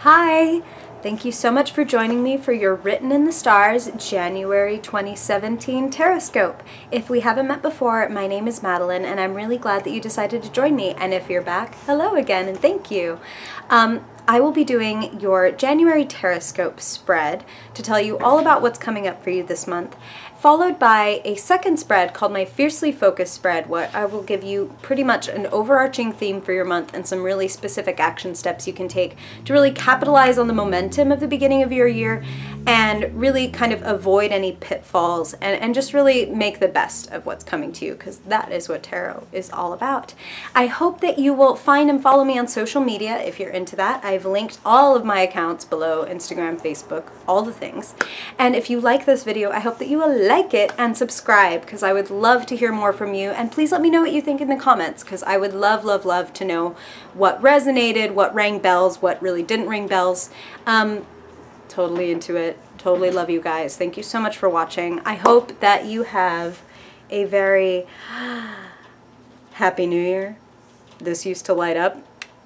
Hi! Thank you so much for joining me for your Written in the Stars January 2017 Horoscope. If we haven't met before, my name is Madeline and I'm really glad that you decided to join me. And if you're back, hello again and thank you. I will be doing your January Horoscope spread to tell you all about what's coming up for you this month, followed by a second spread called my Fiercely Focused spread, where I will give you pretty much an overarching theme for your month and some really specific action steps you can take to really capitalize on the momentum of the beginning of your year and really kind of avoid any pitfalls and just really make the best of what's coming to you, because that is what tarot is all about. I hope that you will find and follow me on social media if you're into that. I've linked all of my accounts below: Instagram, Facebook, all the things. And if you like this video, I hope that you will like it and subscribe, because I would love to hear more from you. And please let me know what you think in the comments, because I would love, love, love to know what resonated, what rang bells, what really didn't ring bells. Totally into it. Totally love you guys. Thank you so much for watching. I hope that you have a very happy new year. This used to light up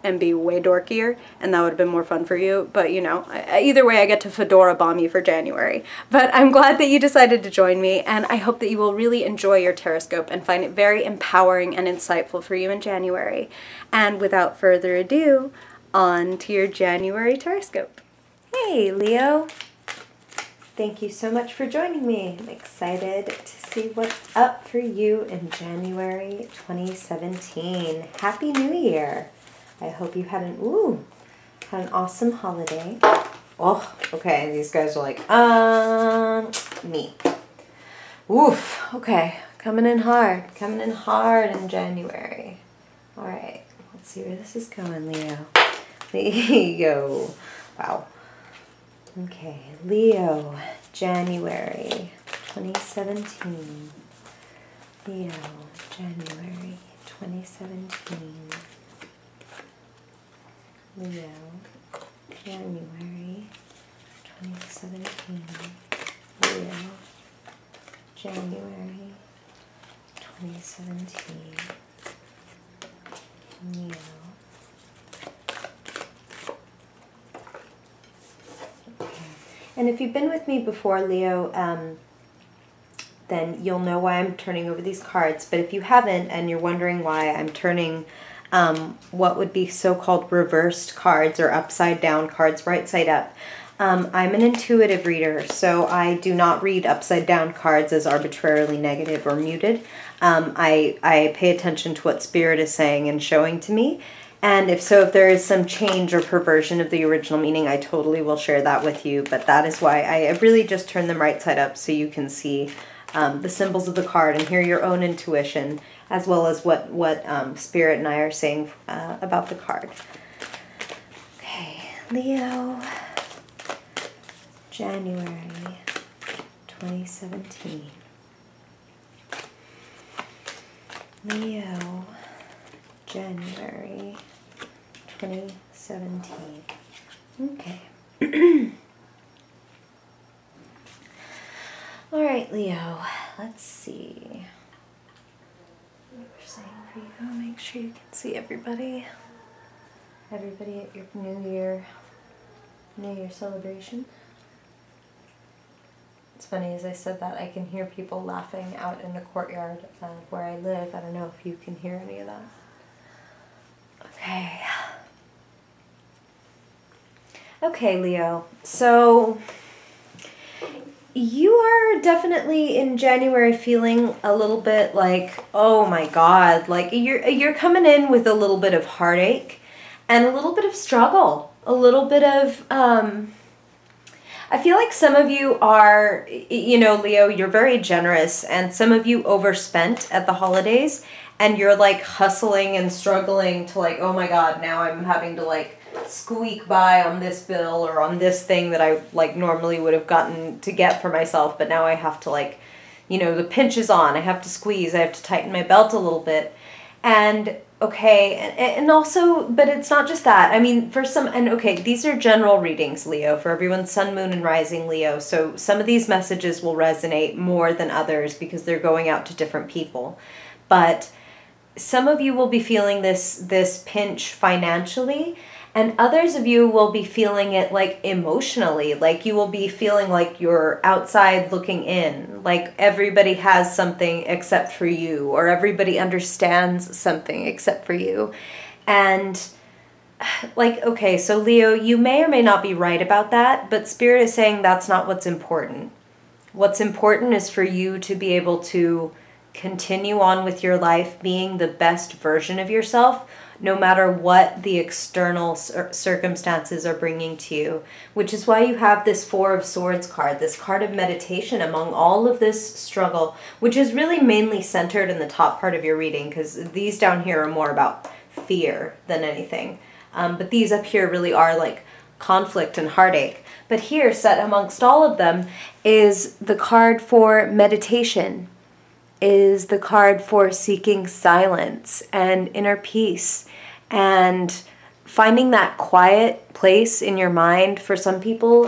and be way dorkier, and that would have been more fun for you. But you know, either way, I get to fedora bomb you for January. But I'm glad that you decided to join me, and I hope that you will really enjoy your Horoscope and find it very empowering and insightful for you in January. And without further ado, on to your January Horoscope. Hey, Leo. Thank you so much for joining me. I'm excited to see what's up for you in January 2017. Happy New Year. I hope you had an awesome holiday. Oh, okay, these guys are like, me. Oof, okay, coming in hard in January. All right, let's see where this is going, Leo. Leo, wow. Okay, Leo, January 2017. Leo, January 2017. Leo, January 2017. Leo, January 2017. Leo. And if you've been with me before, Leo, then you'll know why I'm turning over these cards. But if you haven't and you're wondering why I'm turning what would be so-called reversed cards or upside down cards right side up, I'm an intuitive reader, so I do not read upside down cards as arbitrarily negative or muted. I pay attention to what Spirit is saying and showing to me. And if there is some change or perversion of the original meaning, I totally will share that with you. But that is why I really just turn them right side up so you can see the symbols of the card and hear your own intuition, as well as what Spirit and I are saying about the card. Okay, Leo, January 2017. Leo, January 2017. Okay. All right, Leo, let's see what we're saying for you. Make sure you can see everybody. Everybody at your New Year celebration. It's funny, as I said that, I can hear people laughing out in the courtyard where I live. I don't know if you can hear any of that. Okay. Okay, Leo. So you are definitely in January feeling a little bit like, oh my God, like you're coming in with a little bit of heartache and a little bit of struggle, a little bit of I feel like some of you are, you know, Leo, you're very generous, and some of you overspent at the holidays, and you're like hustling and struggling to like, oh my God, now I'm having to like squeak by on this bill or on this thing that I like normally would have gotten to get for myself, but now I have to like, you know, the pinch is on, I have to squeeze, I have to tighten my belt a little bit. And okay, and also, but it's not just that. I mean, for some, and okay, these are general readings, Leo, for everyone's sun, moon, and rising, Leo. So some of these messages will resonate more than others because they're going out to different people. But some of you will be feeling this pinch financially, And others of you will be feeling it like emotionally, like you will be feeling like you're outside looking in, like everybody has something except for you, or everybody understands something except for you. And like, okay, so Leo, you may or may not be right about that, but Spirit is saying that's not what's important. What's important is for you to be able to continue on with your life being the best version of yourself, no matter what the external circumstances are bringing to you, which is why you have this Four of Swords card, this card of meditation among all of this struggle, which is really mainly centered in the top part of your reading, because these down here are more about fear than anything. But these up here really are like conflict and heartache. But here, set amongst all of them, is the card for meditation, is the card for seeking silence and inner peace and finding that quiet place in your mind. For some people,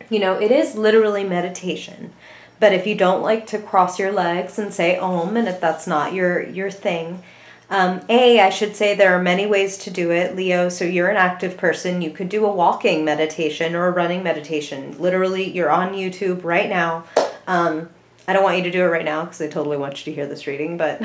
you know, it is literally meditation. But if you don't like to cross your legs and say Om, and if that's not your thing, I should say there are many ways to do it, Leo. So you're an active person. You could do a walking meditation or a running meditation. Literally, you're on YouTube right now. I don't want you to do it right now because I totally want you to hear this reading, but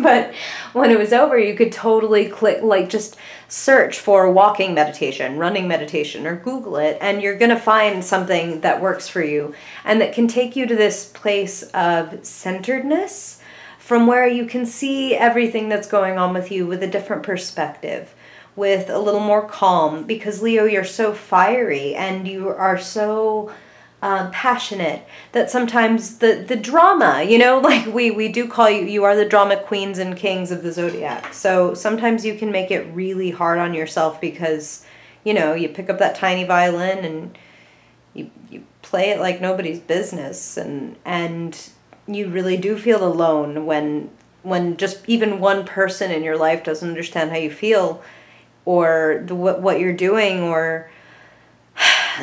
but when it was over, you could totally click, like just search for walking meditation, running meditation, or Google it, and you're going to find something that works for you and that can take you to this place of centeredness, from where you can see everything that's going on with you with a different perspective, with a little more calm, because Leo, you're so fiery and you are so passionate that sometimes the drama, you know, like we do call you, you are the drama queens and kings of the zodiac. So sometimes you can make it really hard on yourself because, you know, you pick up that tiny violin and you play it like nobody's business, and you really do feel alone when just even one person in your life doesn't understand how you feel or what you're doing, or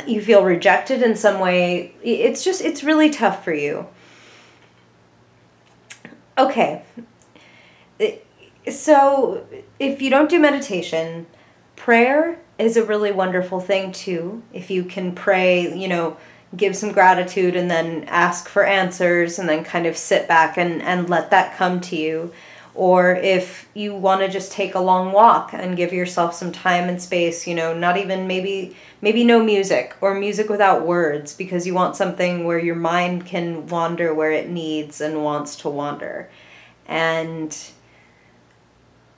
you feel rejected in some way. It's really tough for you. Okay. So if you don't do meditation, prayer is a really wonderful thing too. If you can pray, you know, give some gratitude and then ask for answers and then kind of sit back and let that come to you. Or if you want to just take a long walk and give yourself some time and space, you know, not even maybe no music or music without words, because you want something where your mind can wander where it needs and wants to wander. And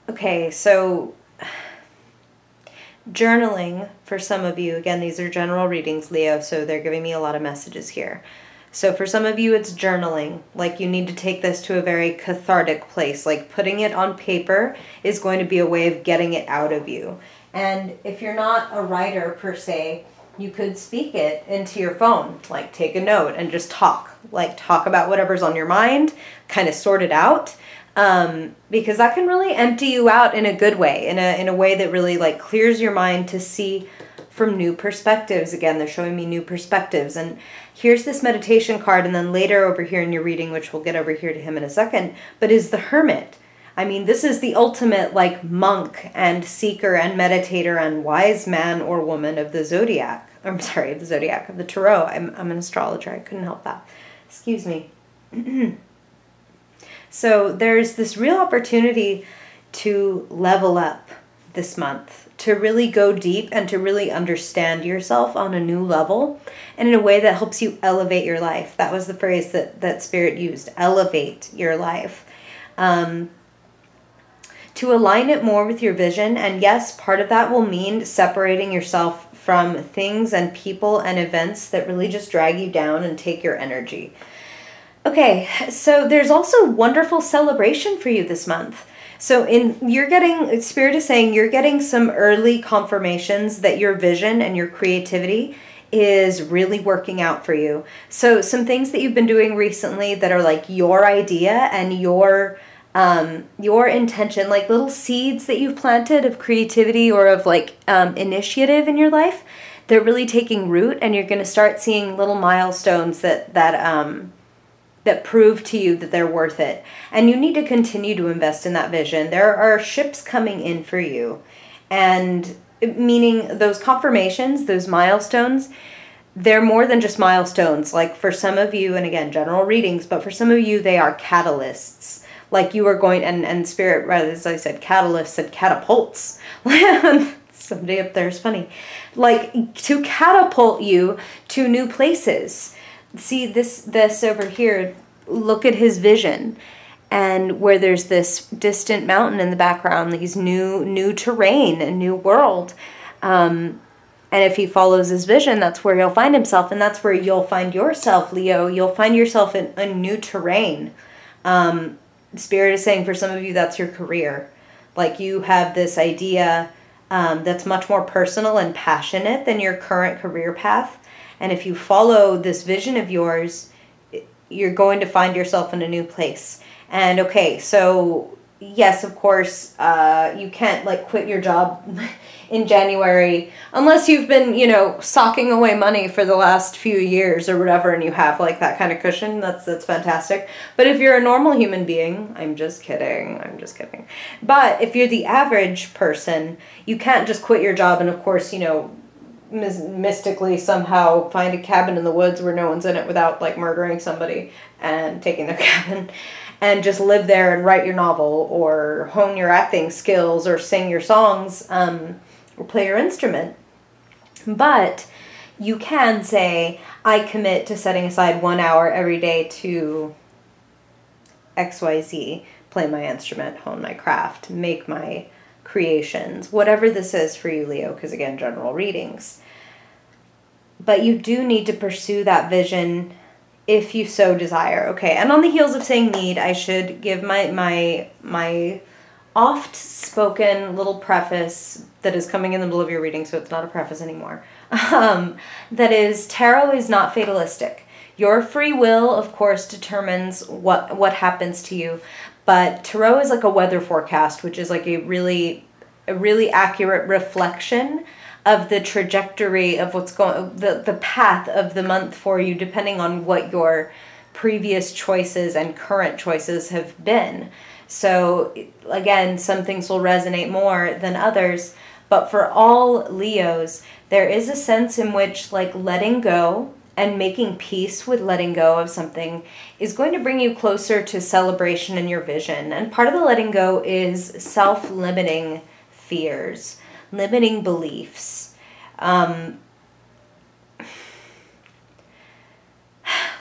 okay, so journaling for some of you, again, these are general readings, Leo, so they're giving me a lot of messages here. So for some of you, it's journaling. Like you need to take this to a very cathartic place. Like putting it on paper is going to be a way of getting it out of you. And if you're not a writer per se, you could speak it into your phone. Like take a note and just talk. Like talk about whatever's on your mind, kind of sort it out. Because that can really empty you out in a good way, in a way that really like clears your mind to see from new perspectives. Again, they're showing me new perspectives. And here's this meditation card, and then later over here in your reading, which we'll get over here to him in a second, but is the Hermit. I mean, this is the ultimate like monk and seeker and meditator and wise man or woman of the zodiac. I'm sorry, of the zodiac, of the tarot. I'm an astrologer. I couldn't help that. Excuse me. So there's this real opportunity to level up this month, to really go deep and to really understand yourself on a new level and in a way that helps you elevate your life. That was the phrase that Spirit used, elevate your life. To align it more with your vision. And yes, part of that will mean separating yourself from things and people and events that really just drag you down and take your energy. Okay, so there's also wonderful celebration for you this month. So you're getting, Spirit is saying you're getting some early confirmations that your vision and your creativity is really working out for you. So some things that you've been doing recently that are like your idea and your intention, like little seeds that you've planted of creativity or of like initiative in your life, they're really taking root, and you're going to start seeing little milestones that prove to you that they're worth it. And you need to continue to invest in that vision. There are ships coming in for you. And meaning those confirmations, those milestones, they're more than just milestones. Like for some of you, and again, general readings, but for some of you, they are catalysts. Like you are going, and Spirit, rather, as I said, catalysts, said catapults. Somebody up there is funny. Like to catapult you to new places. See this over here, look at his vision. And where there's this distant mountain in the background, these new terrain, a new world. And if he follows his vision, that's where he'll find himself. And that's where you'll find yourself, Leo. You'll find yourself in a new terrain. Spirit is saying for some of you, that's your career. Like you have this idea that's much more personal and passionate than your current career path. And if you follow this vision of yours, you're going to find yourself in a new place. And okay, so yes, of course, you can't like quit your job in January unless you've been, you know, socking away money for the last few years or whatever, and you have like that kind of cushion. That's fantastic. But if you're a normal human being, I'm just kidding. But if you're the average person, you can't just quit your job and of course, you know, mystically somehow find a cabin in the woods where no one's in it without like murdering somebody and taking their cabin. And just live there and write your novel or hone your acting skills or sing your songs or play your instrument. But you can say, I commit to setting aside 1 hour every day to XYZ, play my instrument, hone my craft, make my creations, whatever this is for you, Leo, because again, general readings. But you do need to pursue that vision if you so desire. Okay, and on the heels of saying need, I should give my oft-spoken little preface that is coming in the middle of your reading, so it's not a preface anymore. That is, tarot is not fatalistic. Your free will, of course, determines what happens to you, but tarot is like a weather forecast, which is like a really accurate reflection of the trajectory of what's going, the path of the month for you, depending on what your previous choices and current choices have been. So again, some things will resonate more than others, but for all Leos, there is a sense in which like letting go and making peace with letting go of something is going to bring you closer to celebration in your vision. And part of the letting go is self-limiting fears, limiting beliefs.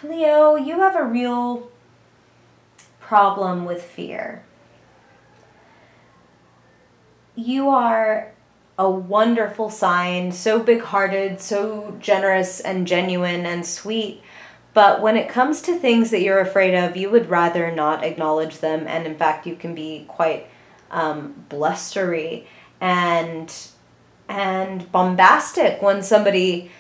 Leo, you have a real problem with fear. You are a wonderful sign, so big-hearted, so generous and genuine and sweet, but when it comes to things that you're afraid of, you would rather not acknowledge them, and in fact you can be quite blustery and bombastic when somebody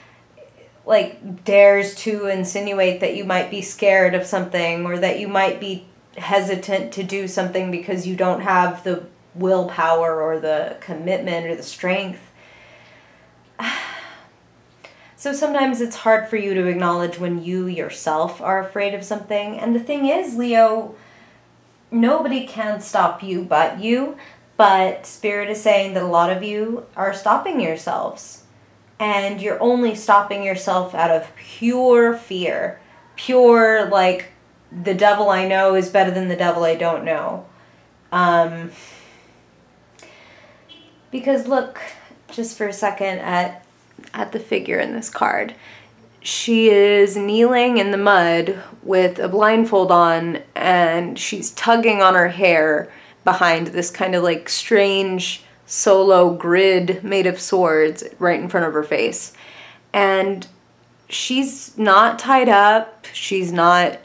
like dares to insinuate that you might be scared of something or that you might be hesitant to do something because you don't have the willpower or the commitment or the strength. So sometimes it's hard for you to acknowledge when you yourself are afraid of something. And the thing is, Leo, nobody can stop you but you. But Spirit is saying that a lot of you are stopping yourselves. And you're only stopping yourself out of pure fear. Pure, like, the devil I know is better than the devil I don't know. Because look, just for a second at the figure in this card. She is kneeling in the mud with a blindfold on, and she's tugging on her hair behind this kind of like strange solo grid made of swords right in front of her face. And she's not tied up. She's not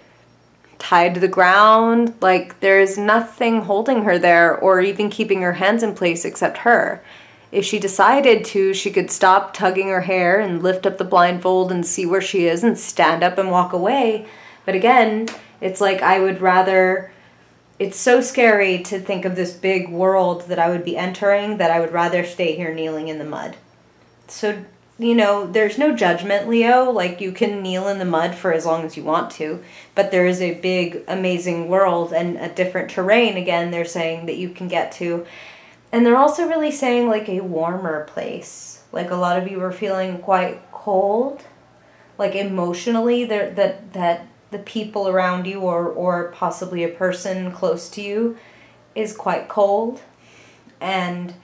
tied to the ground. Like there's nothing holding her there or even keeping her hands in place except her. If she decided to, she could stop tugging her hair and lift up the blindfold and see where she is and stand up and walk away. But again, it's like I would rather... It's so scary to think of this big world that I would be entering that I would rather stay here kneeling in the mud. So, you know, there's no judgment, Leo. Like, you can kneel in the mud for as long as you want to. But there is a big, amazing world and a different terrain, again, they're saying, that you can get to. And they're also really saying like a warmer place. Like a lot of you are feeling quite cold, like emotionally, that the people around you or possibly a person close to you is quite cold, and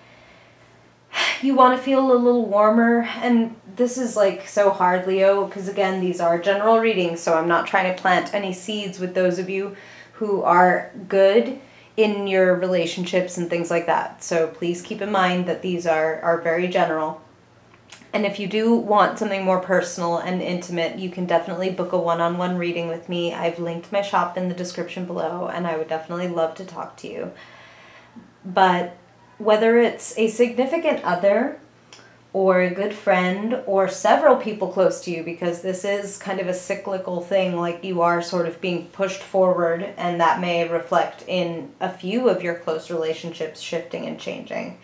you want to feel a little warmer. And this is like so hard, Leo, because again, these are general readings, so I'm not trying to plant any seeds with those of you who are good in your relationships and things like that. So please keep in mind that these are very general. And if you do want something more personal and intimate, you can definitely book a one-on-one reading with me. I've linked my shop in the description below, and I would definitely love to talk to you. But whether it's a significant other or a good friend or several people close to you, because this is kind of a cyclical thing, like you are sort of being pushed forward, and that may reflect in a few of your close relationships shifting and changing.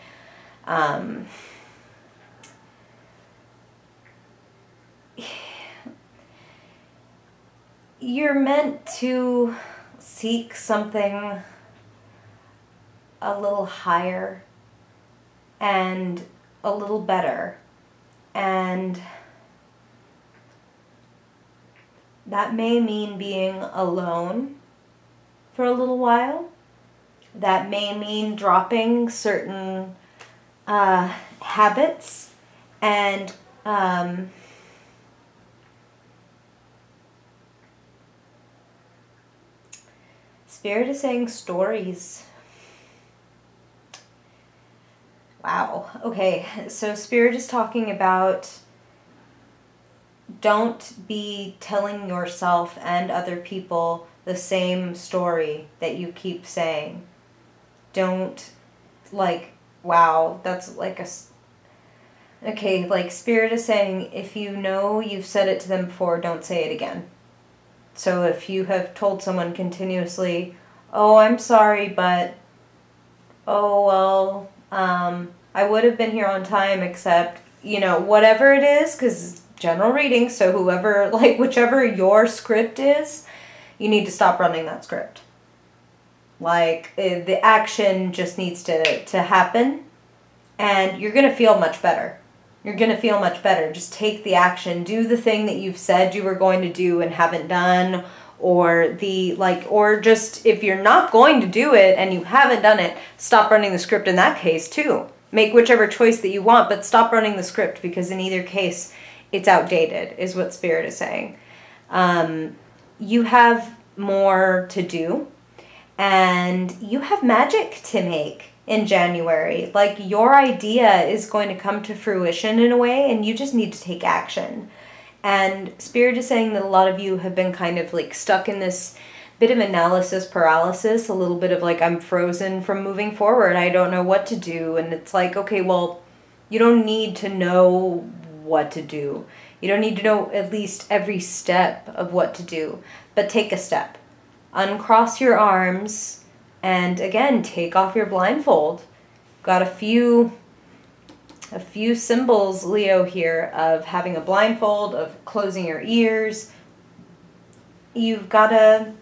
You're meant to seek something a little higher and a little better, and that may mean being alone for a little while. That may mean dropping certain habits and Spirit is saying stories. Wow. Okay, so Spirit is talking about don't be telling yourself and other people the same story that you keep saying. Don't, like, wow, that's like a... Okay, like Spirit is saying if you know you've said it to them before, don't say it again. So if you have told someone continuously, oh, I'm sorry, but, oh, well, I would have been here on time, except, you know, whatever it is, because general reading, so whoever, like, whichever your script is, you need to stop running that script. Like, the action just needs to happen, and you're going to feel much better. You're going to feel much better. Just take the action. Do the thing that you've said you were going to do and haven't done, or or just if you're not going to do it and you haven't done it, stop running the script in that case too. Make whichever choice that you want, but stop running the script, because in either case, it's outdated, is what Spirit is saying. You have more to do, and you have magic to make in January. Like, your idea is going to come to fruition in a way, and you just need to take action. And Spirit is saying that a lot of you have been kind of like stuck in this bit of analysis paralysis, a little bit of like, I'm frozen from moving forward. I don't know what to do. And it's like, okay, well, you don't need to know what to do. You don't need to know at least every step of what to do, but take a step. Uncross your arms, and again, take off your blindfold. Got a few symbols, Leo, here of having a blindfold, of closing your ears. You've got to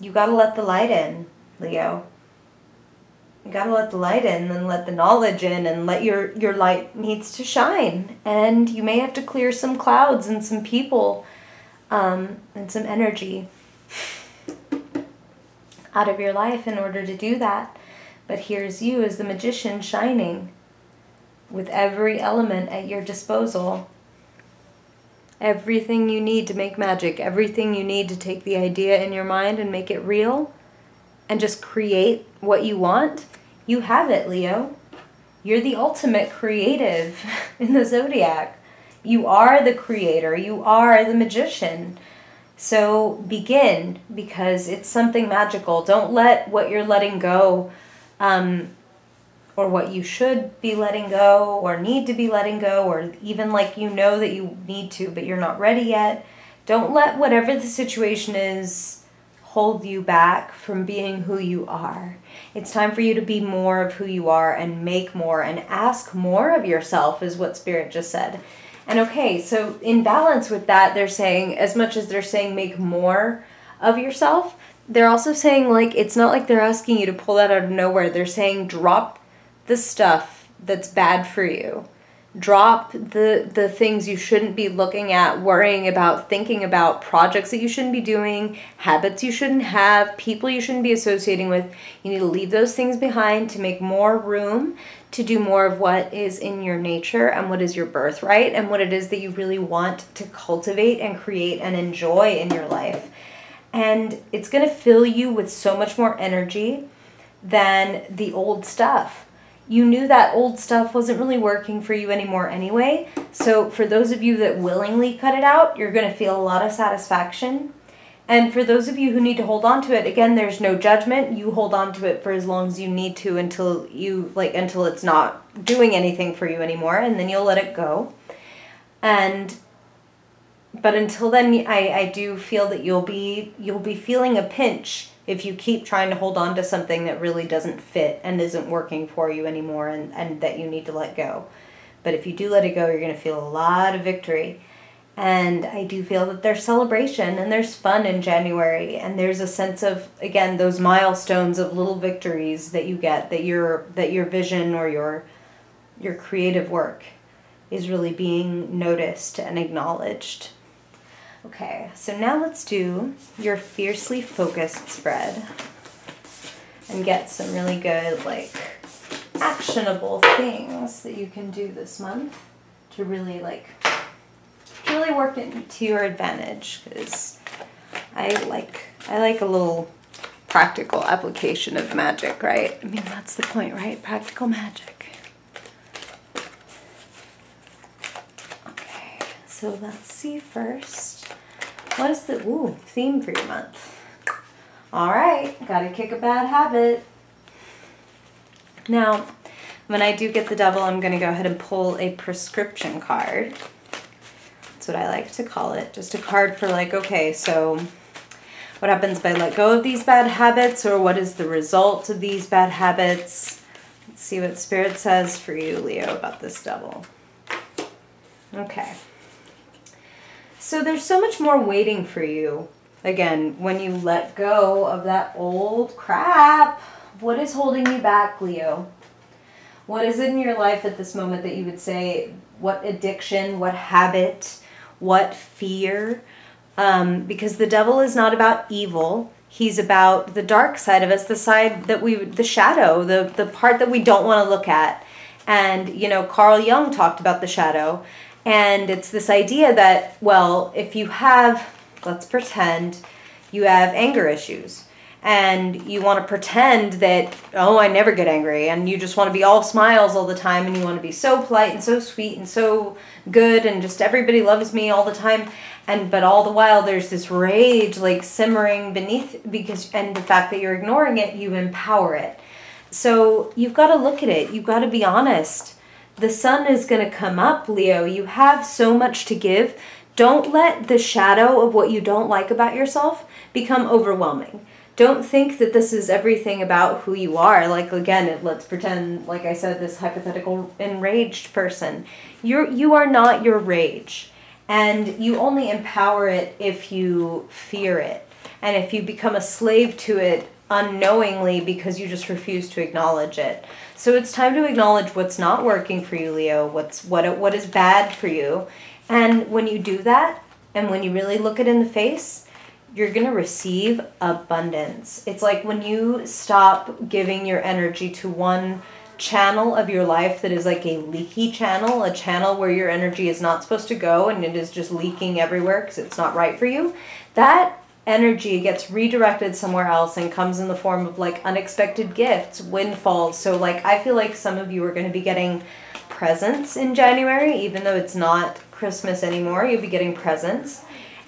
let the light in, Leo. You got to let the light in, and let the knowledge in, and let your light needs to shine. And you may have to clear some clouds and some people and some energy out of your life in order to do that. But here's you as the magician shining with every element at your disposal. Everything you need to make magic, everything you need to take the idea in your mind and make it real and just create what you want, you have it, Leo. You're the ultimate creative in the zodiac. You are the creator. You are the magician. So begin, because it's something magical. Don't let what you're letting go, or what you should be letting go, or need to be letting go, or even like you know that you need to, but you're not ready yet. Don't let whatever the situation is hold you back from being who you are. It's time for you to be more of who you are and make more and ask more of yourself, is what Spirit just said. And okay, so in balance with that, they're saying, as much as they're saying make more of yourself, they're also saying, like, it's not like they're asking you to pull that out of nowhere. They're saying drop the stuff that's bad for you. Drop the things you shouldn't be looking at, worrying about, thinking about, projects that you shouldn't be doing, habits you shouldn't have, people you shouldn't be associating with. You need to leave those things behind to make more room to do more of what is in your nature and what is your birthright and what it is that you really want to cultivate and create and enjoy in your life. And it's going to fill you with so much more energy than the old stuff. You knew that old stuff wasn't really working for you anymore anyway. So for those of you that willingly cut it out, you're going to feel a lot of satisfaction. And for those of you who need to hold on to it, again, there's no judgment. You hold on to it for as long as you need to until it's not doing anything for you anymore, and then you'll let it go. But until then, I do feel that you'll be feeling a pinch if you keep trying to hold on to something that really doesn't fit and isn't working for you anymore, and that you need to let go. But if you do let it go, you're going to feel a lot of victory. And I do feel that there's celebration and there's fun in January, and there's a sense of, again, those milestones of little victories that you get, that your vision or your creative work is really being noticed and acknowledged. Okay, so now let's do your fiercely focused spread and get some really good, actionable things that you can do this month to really work into your advantage, because I like a little practical application of magic, right? I mean, that's the point, right? Practical magic. Okay, so let's see first. What is the theme for your month? All right, gotta kick a bad habit. Now, when I do get the devil, I'm gonna go ahead and pull a prescription card. That's what I like to call it. Just a card for okay, so what happens if I let go of these bad habits, or what is the result of these bad habits? Let's see what Spirit says for you, Leo, about this devil. Okay. So there's so much more waiting for you, again, when you let go of that old crap. What is holding you back, Leo? What is it in your life at this moment that you would say, what addiction, what habit, what fear? Because the devil is not about evil. He's about the dark side of us, the side that the shadow, the part that we don't want to look at. And, Carl Jung talked about the shadow. And it's this idea that, well, if you have, let's pretend, you have anger issues, and you want to pretend that, I never get angry, and you just want to be all smiles all the time, and you want to be so polite and so sweet and so good, and just everybody loves me all the time, but all the while there's this rage simmering beneath, and the fact that you're ignoring it, you empower it. So you've got to look at it. You've got to be honest. The sun is going to come up, Leo. You have so much to give. Don't let the shadow of what you don't like about yourself become overwhelming. Don't think that this is everything about who you are. Again, let's pretend, like I said, this hypothetical enraged person. You are not your rage. And you only empower it if you fear it. And if you become a slave to it unknowingly because you just refuse to acknowledge it. So it's time to acknowledge what's not working for you, Leo, what is bad for you. And when you do that, and when you really look it in the face, you're going to receive abundance. It's like when you stop giving your energy to one channel of your life that is like a leaky channel, a channel where your energy is not supposed to go and it is just leaking everywhere because it's not right for you. That energy gets redirected somewhere else and comes in the form of unexpected gifts, windfalls. So I feel like some of you are going to be getting presents in January, even though it's not Christmas anymore. You'll be getting presents.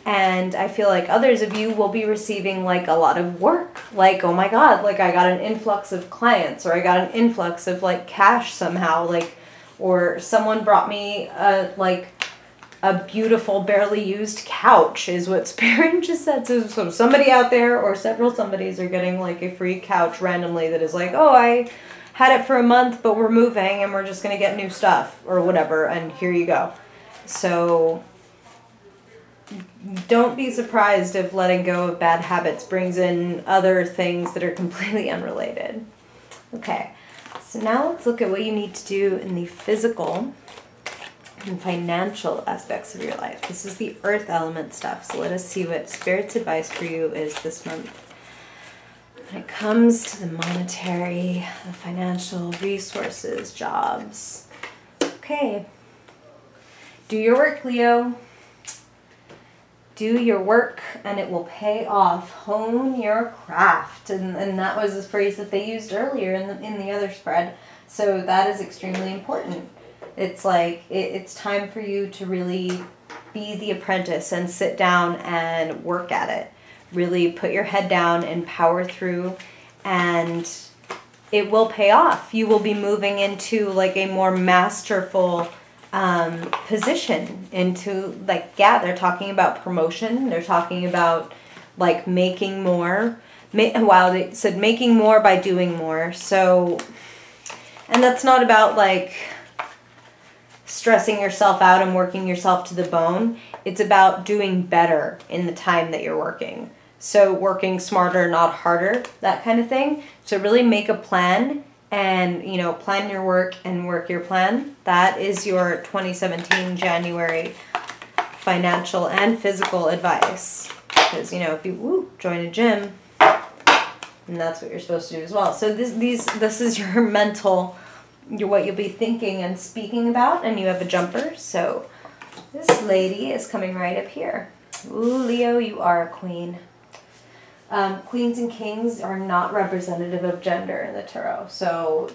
And I feel like others of you will be receiving a lot of work. Oh my God, I got an influx of clients, or I got an influx of cash somehow, or someone brought me a beautiful, barely used couch, is what Spirit just said. So somebody out there, or several somebodies, are getting a free couch randomly that is I had it for a month, but we're moving and we're just going to get new stuff or whatever, and here you go. So don't be surprised if letting go of bad habits brings in other things that are completely unrelated. Okay, So now let's look at what you need to do in the physical and financial aspects of your life. This is the earth element stuff. So let us see what Spirit's advice for you is this month. When it comes to the monetary, the financial resources, jobs. Okay. Do your work, Leo. Do your work and it will pay off. Hone your craft. And that was the phrase that they used earlier in the other spread. So that is extremely important. It's like, it's time for you to really be the apprentice and sit down and work at it. Really put your head down and power through, and it will pay off. You will be moving into like a more masterful position, into like, yeah, they're talking about promotion. They're talking about like making more. Wow, they said making more by doing more. So, and that's not about like stressing yourself out and working yourself to the bone. It's about doing better in the time that you're working. So working smarter, not harder, that kind of thing. So really make a plan and, you know, plan your work and work your plan. That is your 2017 January financial and physical advice. Because, you know, if you join a gym, and that's what you're supposed to do as well. So this is your mental, what you'll be thinking and speaking about, and you have a jumper. So this lady is coming right up here. Ooh, Leo, you are a queen. Queens and kings are not representative of gender in the tarot. So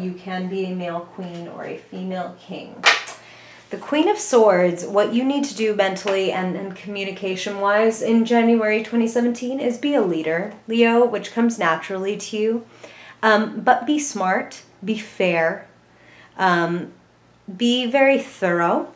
you can be a male queen or a female king. The Queen of Swords, what you need to do mentally and communication-wise in January 2017 is be a leader, Leo, which comes naturally to you. But be smart, be fair, be very thorough.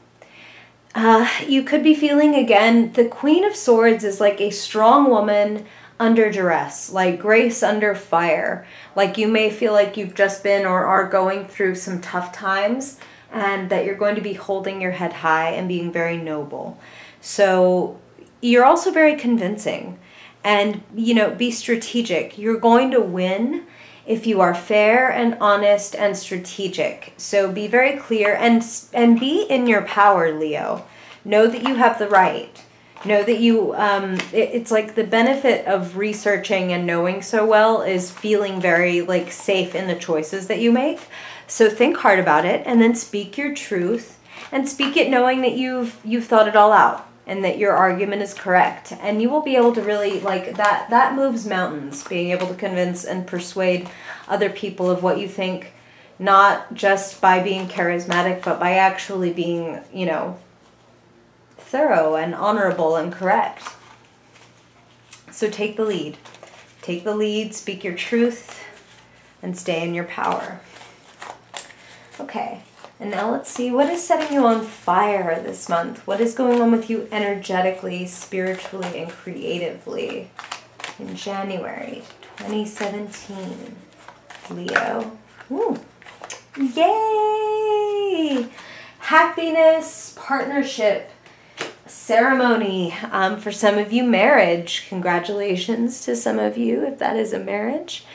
You could be feeling, again, the Queen of Swords is like a strong woman under duress, like grace under fire. Like you may feel like you've just been or are going through some tough times, and that you're going to be holding your head high and being very noble. So you're also very convincing, and, you know, be strategic. You're going to win if you are fair and honest and strategic. So be very clear and be in your power, Leo. Know that you have the right. Know that you, it's like the benefit of researching and knowing so well is feeling very like safe in the choices that you make. So think hard about it and then speak your truth, and speak it knowing that you've thought it all out and that your argument is correct. And you will be able to really, like, that moves mountains, being able to convince and persuade other people of what you think, not just by being charismatic, but by actually being, you know, thorough and honorable and correct. So take the lead. Take the lead, speak your truth, and stay in your power. Okay, and now let's see, what is setting you on fire this month? What is going on with you energetically, spiritually, and creatively in January 2017? Leo. Ooh. Yay! Happiness, partnership, ceremony. For some of you, marriage. Congratulations to some of you if that is a marriage.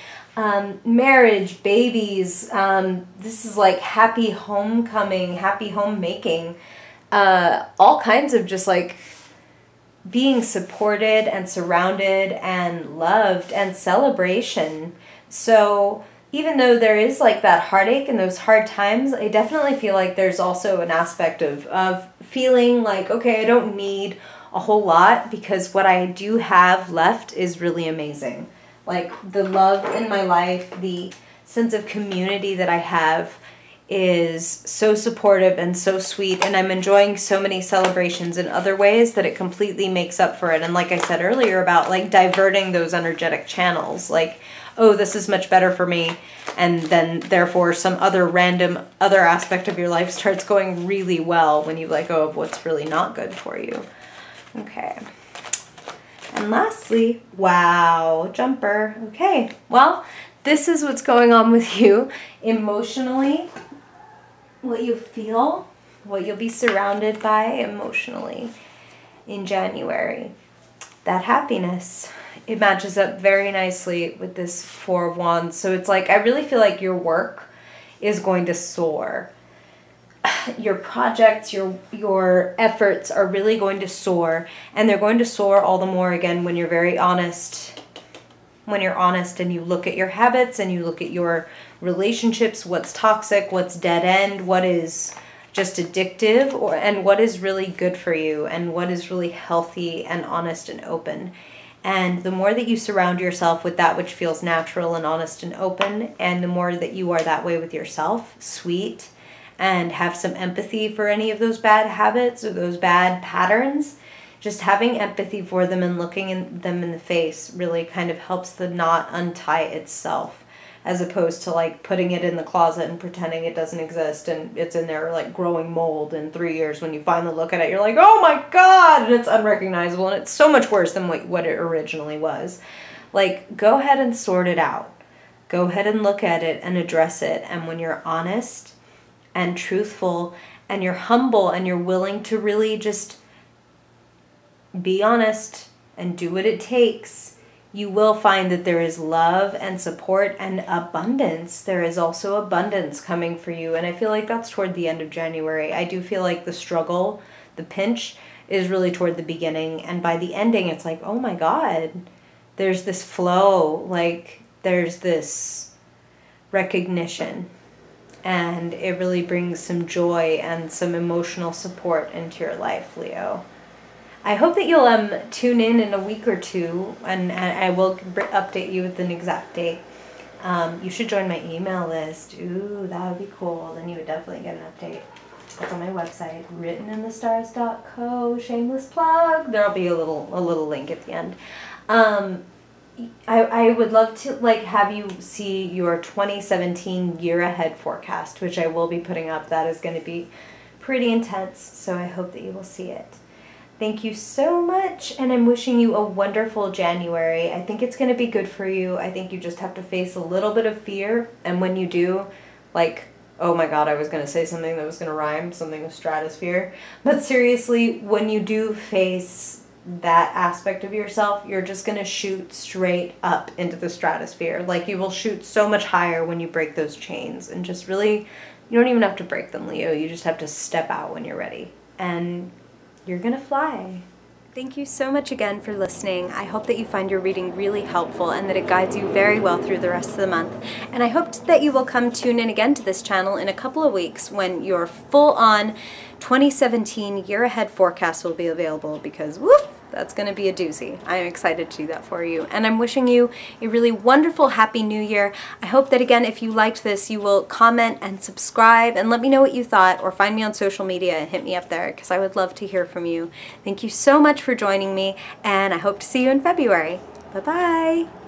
Marriage, babies, this is like happy homecoming, happy homemaking, all kinds of just like being supported and surrounded and loved and celebration. So even though there is like that heartache and those hard times, I definitely feel like there's also an aspect of feeling like, okay, I don't need a whole lot because what I do have left is really amazing. Like the love in my life, the sense of community that I have is so supportive and so sweet, and I'm enjoying so many celebrations in other ways that it completely makes up for it. And like I said earlier about like diverting those energetic channels, like, oh, this is much better for me, and then therefore some other random other aspect of your life starts going really well when you let go of what's really not good for you. Okay. And lastly, wow, jumper. Okay, well, this is what's going on with you emotionally, what you feel, what you'll be surrounded by emotionally in January. That happiness, it matches up very nicely with this Four of Wands. So it's like, I really feel like your work is going to soar. Your projects, your efforts are really going to soar, and they're going to soar all the more again when you're very honest. When you're honest and you look at your habits and you look at your relationships, what's toxic, what's dead end, what is just addictive, and what is really good for you, and what is really healthy and honest and open. And the more that you surround yourself with that which feels natural and honest and open, and the more that you are that way with yourself, sweet, and have some empathy for any of those bad habits or those bad patterns, just having empathy for them and looking them in the face really kind of helps the knot untie itself, as opposed to like putting it in the closet and pretending it doesn't exist and it's in there like growing mold in 3 years. When you finally look at it, you're like, oh my God, and it's unrecognizable and it's so much worse than what it originally was. Like, go ahead and sort it out. Go ahead and look at it and address it. And when you're honest and truthful and you're humble and you're willing to really just be honest and do what it takes, you will find that there is love and support and abundance. There is also abundance coming for you. And I feel like that's toward the end of January. I do feel like the struggle, the pinch, is really toward the beginning. And by the ending, it's like, oh my God, there's this flow. Like, there's this recognition. And it really brings some joy and some emotional support into your life, Leo. I hope that you'll tune in a week or two, and I will update you with an exact date. You should join my email list. Ooh, that would be cool. Then you would definitely get an update. It's on my website, writteninthestars.co. Shameless plug. There'll be a little link at the end. I would love to have you see your 2017 year ahead forecast, which I will be putting up. That is going to be pretty intense, so I hope that you will see it. Thank you so much, and I'm wishing you a wonderful January. I think it's going to be good for you. I think you just have to face a little bit of fear, and when you do, like, oh my God, I was going to say something that was going to rhyme, something with stratosphere. But seriously, when you do face that aspect of yourself, you're just going to shoot straight up into the stratosphere. Like, you will shoot so much higher when you break those chains, and just really, you don't even have to break them, Leo. You just have to step out when you're ready, and you're gonna fly. Thank you so much again for listening. I hope that you find your reading really helpful and that it guides you very well through the rest of the month. And I hope that you will come tune in again to this channel in a couple of weeks when your full-on 2017 year ahead forecast will be available, because woof, that's going to be a doozy. I'm excited to do that for you. And I'm wishing you a really wonderful, happy new year. I hope that, again, if you liked this, you will comment and subscribe and let me know what you thought, or find me on social media and hit me up there, because I would love to hear from you. Thank you so much for joining me, and I hope to see you in February. Bye-bye.